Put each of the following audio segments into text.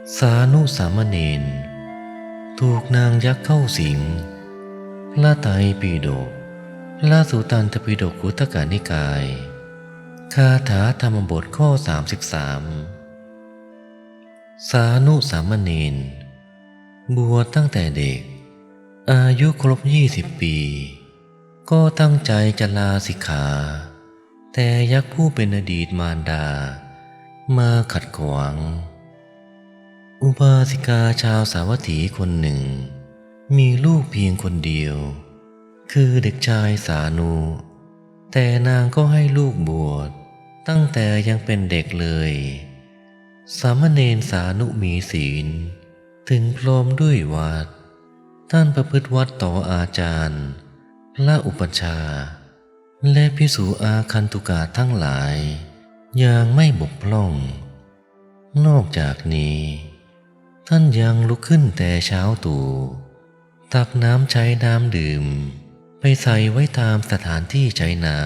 สานุสามเณรถูกนางยักษ์เข้าสิงพระไตรปิฎกพระสุตตันตปิฎกขุทกนิกายคาถาธรรมบทข้อ33สานุสามเณรบวชตั้งแต่เด็กอายุครบ20 ปีก็ตั้งใจจะลาสิกขาแต่ยักษ์ผู้เป็นอดีตมารดามาขัดขวางอุบาสิกาชาวสาวัตถีคนหนึ่งมีลูกเพียงคนเดียวคือเด็กชายสานุแต่นางก็ให้ลูกบวชตั้งแต่ยังเป็นเด็กเลยสามเณรสานุมีศีลถึงพร้อมด้วยวัดท่านประพฤติวัดต่ออาจารย์พระอุปัชฌาย์และภิกษุอาคันตุกะทั้งหลายอย่างไม่บกพร่องนอกจากนี้ท่านยังลุกขึ้นแต่เช้าตรู่ตักน้ำใช้น้ำดื่มไปใส่ไว้ตามสถานที่ใช้น้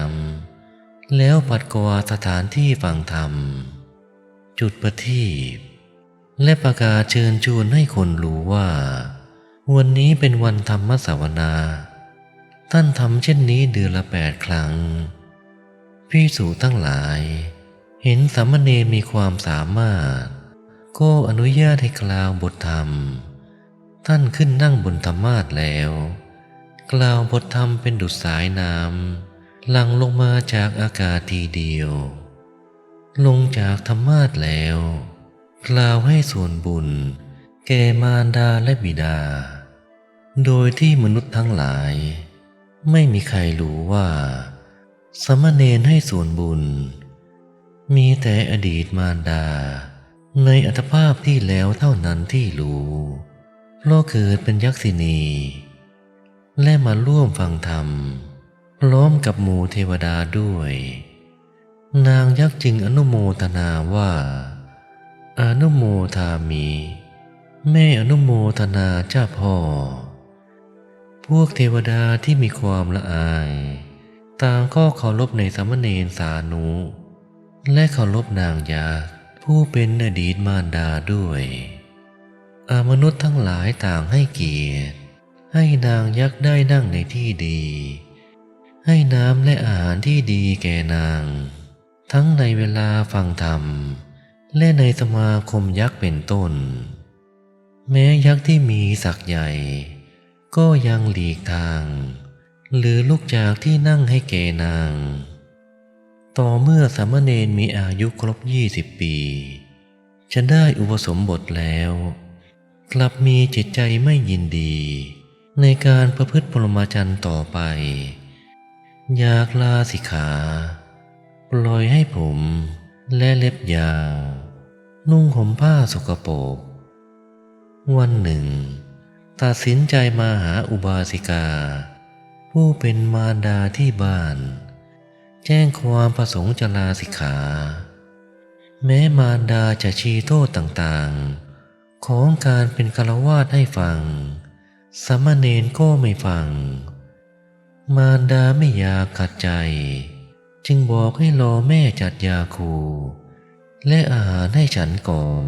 ำแล้วปัดกวาดสถานที่ฟังธรรมจุดประทีปและประกาศเชิญชวนให้คนรู้ว่าวันนี้เป็นวันธรรมสวนาท่านทำเช่นนี้เดือนละ8 ครั้งภิกษุทั้งหลายเห็นสามเณรมีความสามารถก็อนุญาตให้กล่าวบทธรรมท่านขึ้นนั่งบนธรรมาสน์แล้วกล่าวบทธรรมเป็นดุจสายน้ำหลั่งลงมาจากอากาศทีเดียวลงจากธรรมาสน์แล้วกล่าวให้ส่วนบุญแก่มารดาและบิดาโดยที่มนุษย์ทั้งหลายไม่มีใครรู้ว่าสามเณรให้ส่วนบุญมีแต่อดีตมารดาในอัตภาพที่แล้วเท่านั้นที่รู้เพราะเกิดเป็นยักษินีและมาร่วมฟังธรรมพร้อมกับหมู่เทวดาด้วยนางยักษ์จึงอนุโมทนาว่าอนุโมทามิแม่อนุโมทนาเจ้าพ่อพวกเทวดาที่มีความละอายต่างก็เคารพในสามเณรสานุและเคารพนางยักษ์ผู้เป็นอดีตมารดาด้วยมนุษย์ทั้งหลายต่างให้เกียรติให้นางยักษ์ได้นั่งในที่ดีให้น้ำและอาหารที่ดีแก่นางทั้งในเวลาฟังธรรมและในสมาคมยักษ์เป็นต้นแม้ยักษ์ที่มีศักย์ใหญ่ก็ยังหลีกทางหรือลุกจากที่นั่งให้แก่นางต่อเมื่อสามเณรมีอายุครบ20 ปีจะได้อุปสมบทแล้วกลับมีจิตใจไม่ยินดีในการประพฤติพรหมจรรย์ต่อไปอยากลาสิกขาปล่อยให้ผมและเล็บยาวนุ่งห่มผ้าสกปรกวันหนึ่งตัดสินใจมาหาอุบาสิกาผู้เป็นมารดาที่บ้านแจ้งความประสงค์จะลาสิกขาแม้มารดาจะชี้โทษต่างๆของการเป็นฆราวาสให้ฟังสามเณรก็ไม่ฟังมารดาไม่อยากขัดใจจึงบอกให้รอแม่จัดยาคูและอาหารให้ฉันก่อน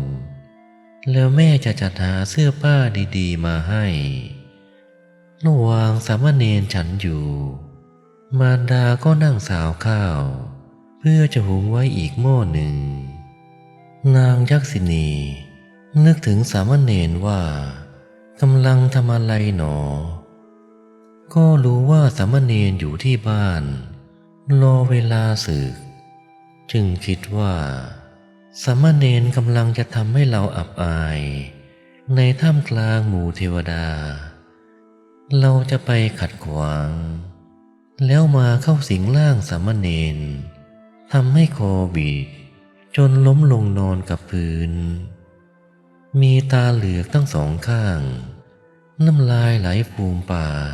แล้วแม่จะจัดหาเสื้อผ้าดีๆมาให้ระหว่างสามเณรฉันอยู่มารดาก็นั่งสาวข้าวเพื่อจะหุงไว้อีกหม้อหนึ่งนางยักษินีนึกถึงสามเณรว่ากำลังทำอะไรหนอก็รู้ว่าสามเณรอยู่ที่บ้านรอเวลาศึกจึงคิดว่าสามเณรกำลังจะทำให้เราอับอายในท่ามกลางหมู่เทวดาเราจะไปขัดขวางแล้วมาเข้าสิงร่างสามเณรทำให้คอบิดจนล้มลงนอนกับพื้นมีตาเหลือกทั้ง2 ข้างน้ำลายไหลฟูมปาก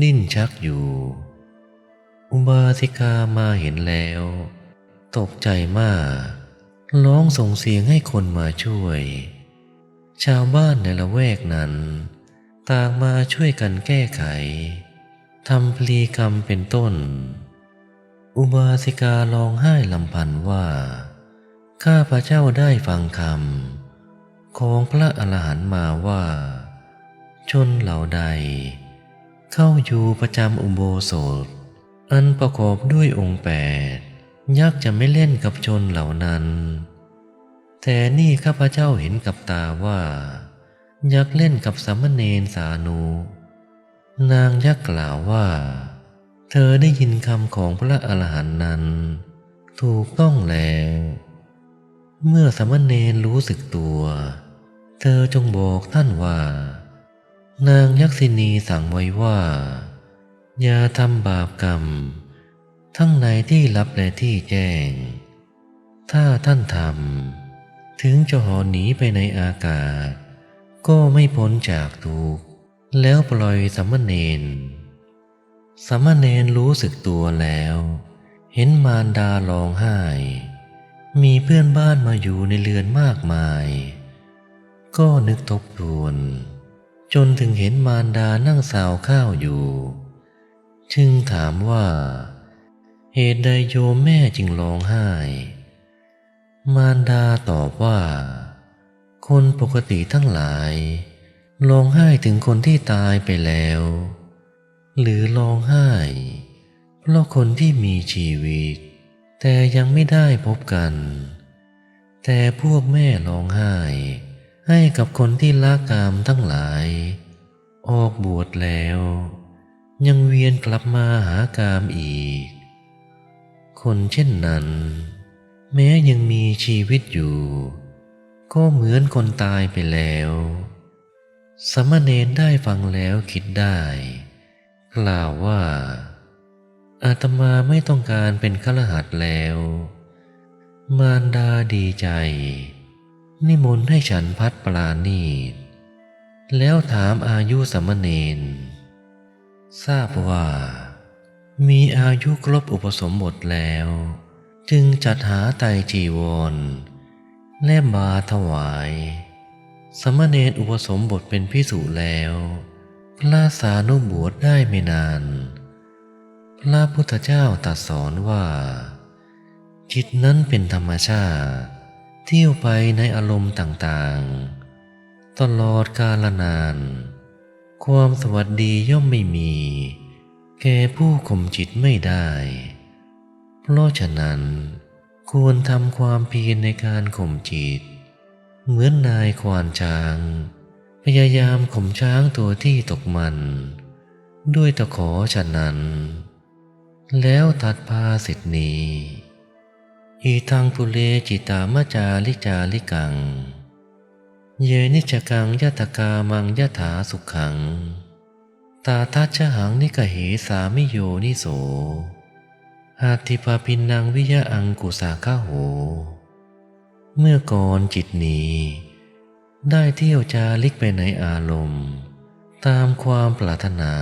ดิ้นชักอยู่อุบาสิกามาเห็นแล้วตกใจมากร้องส่งเสียงให้คนมาช่วยชาวบ้านในละแวกนั้นต่างมาช่วยกันแก้ไขทำพลีกรรมเป็นต้นอุบาสิการ้องไห้ลำพันว่าข้าพระเจ้าได้ฟังคำ ของพระอรหันต์มาว่าชนเหล่าใดเข้าอยู่ประจำอุโบสถอันประกอบด้วยองค์8ยักษ์จะไม่เล่นกับชนเหล่านั้นแต่นี่ข้าพเจ้าเห็นกับตาว่ายักษ์เล่นกับสามเณรสานุนางยักษ์กล่าวว่าเธอได้ยินคำของพระอรหันต์นั้นถูกต้องแล้วเมื่อสามเณรรู้สึกตัวเธอจงบอกท่านว่านางยักษินีสั่งไว้ว่าอย่าทำบาปกรรมทั้งในที่ลับและที่แจ้งถ้าท่านทำถึงจะเหาะหนีไปในอากาศก็ไม่พ้นจากทุกข์แล้วปล่อยสามเณรรู้สึกตัวแล้วเห็นมารดาร้องไห้มีเพื่อนบ้านมาอยู่ในเรือนมากมายก็นึกทบทวนจนถึงเห็นมารดานั่งสาวข้าวอยู่จึงถามว่าเหตุใดโยมแม่จึงร้องไห้มารดาตอบว่าคนปกติทั้งหลายร้องไห้ถึงคนที่ตายไปแล้วหรือร้องไห้เพราะคนที่มีชีวิตแต่ยังไม่ได้พบกันแต่พวกแม่ร้องไห้ให้กับคนที่ละกามทั้งหลายออกบวชแล้วยังเวียนกลับมาหากามอีกคนเช่นนั้นแม้ยังมีชีวิตอยู่ก็เหมือนคนตายไปแล้วสามเณรได้ฟังแล้วคิดได้กล่าวว่าอาตมาไม่ต้องการเป็นฆรหัสถ์แล้วมารดาดีใจนิมนต์ให้ฉันพัดปราณีตแล้วถามอายุสามเณรทราบว่ามีอายุครบอุปสมบทแล้วจึงจัดหาไตรจีวรและบาตรถวายสามเณรอุปสมบทเป็นภิกษุแล้วพระสานุบวชได้ไม่นานพระพุทธเจ้าตรัสสอนว่าจิตนั้นเป็นธรรมชาติเที่ยวไปในอารมณ์ต่างๆตลอดกาลนานความสวัสดีย่อมไม่มีแก่ผู้ข่มจิตไม่ได้เพราะฉะนั้นควรทำความเพียรในการข่มจิตเหมือนนายควานช้างพยายามข่มช้างตัวที่ตกมันด้วยตะขอฉะนั้นแล้วตัดภาสิทธินี้อีทังปุเรจิตามจาริจาริกังเยนิจกังยตกามังยถาสุขังตาทัชฉหังนิกเหสามิโยนิโสหาติปาปินังวิยะอังกุสาคะโหเมื่อก่อนจิตนี้ได้เที่ยวจาริกไปในอารมณ์ตามความปรารถนา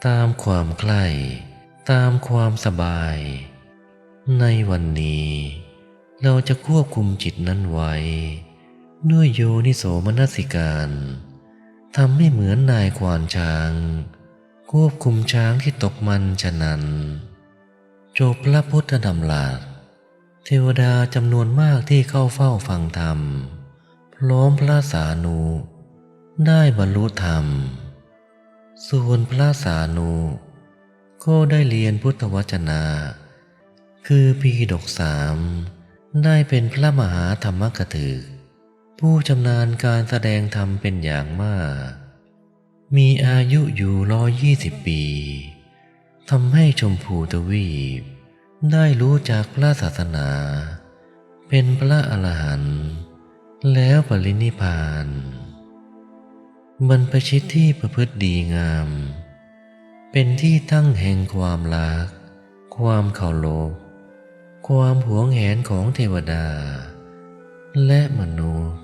ตามความใคร่ตามความสบายในวันนี้เราจะควบคุมจิตนั้นไว้ด้วยโยนิโสมนสิการทำให้เหมือนนายควานช้างควบคุมช้างที่ตกมันฉะนั้นจบพระพุทธดำรัสเทวดาจำนวนมากที่เข้าเฝ้าฟังธรรมพร้อมพระสานุได้บรรลุธรรมส่วนพระสานุก็ได้เรียนพุทธวจนะคือปีฎก3ได้เป็นพระมหาธรรมกถึกผู้ชำนาญการแสดงธรรมเป็นอย่างมากมีอายุอยู่120 ปีทำให้ชมพูทวีปได้รู้จักพระศาสนาเป็นพระอรหันต์แล้วปรินิพพานบรรพชิตที่ประพฤติดีงามเป็นที่ตั้งแห่งความรักความเคารพความหวงแหนของเทวดาและมนุษย์